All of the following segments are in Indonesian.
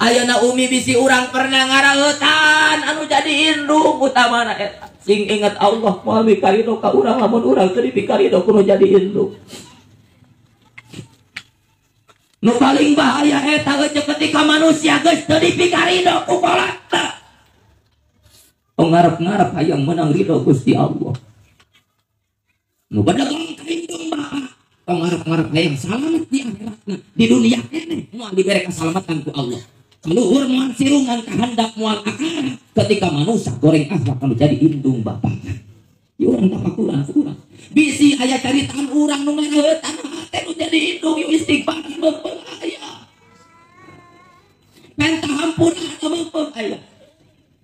Ayeuna umi bisi urang pernah ngaraeutan anu jadi indung utamana eta. Sing ingat Allah moal mikarido ka urang lamun urang teu dipikarido kudu jadi indung. Nu paling bahaya eta geus ketika manusia geus teu dipikarido ku kolotna. Ngarep-ngarep hayang menang ridho Gusti Allah. Nu badagang ka indung bapak. Ngarep-ngarep hayang selamat di akhiratna. Di dunia keneh moal dibere kasalamatan ku Allah. Luhur mual sirungan kehendak mual akhirat ketika manusia goreng akhlak anu jadi indung bapakna. Ieu urang tapakuran urang. Bisi aya caritaan urang nu ngaraeutan hate nu jadi indung ieu istighfar beung aya. Minta ampunan beung aya.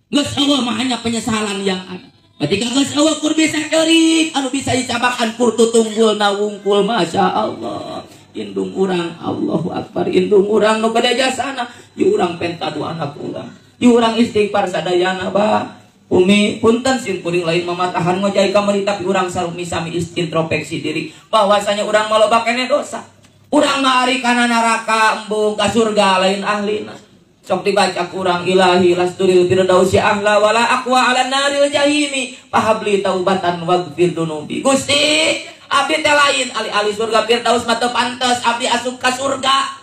Geus eueuh mah hanya penyesalan yang ada. Ketika geus eueuh kur bisa eurik anu bisa dicabakan kur tutunggulna wungkul masyaallah. Indung urang Allahu Akbar indung urang nu kada jasana ieu urang penta dua anak urang ieu urang istighfar sadayana ba umi punten sim kuring lain mamatahan ngojai ka meuli tapi urang sarumi sami introspeksi diri bahwasanya urang maloba keneh dosa urang mah ari kana neraka embung ka surga lain ahlina sok dibaca urang ilahi lasturil firdausi ahla wala aqwa ala naril jahimi fahabli taubatan waghfir dunubi Gusti abdi teh lain ali-ali surga firdaus mah teu pantes abdi asup ka surga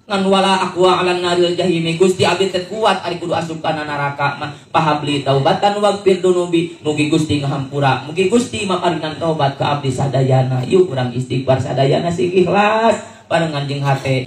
ngan wala aqwa ala naril jahimi Gusti abdi teh kuat ari kudu asup kana neraka mah pahabli taubatan waghfir dunubi mugi Gusti ngahampura mugi Gusti maparingan tobat ka abdi sadayana yuk urang istighfar sadayana sing ikhlas barengan jeung hate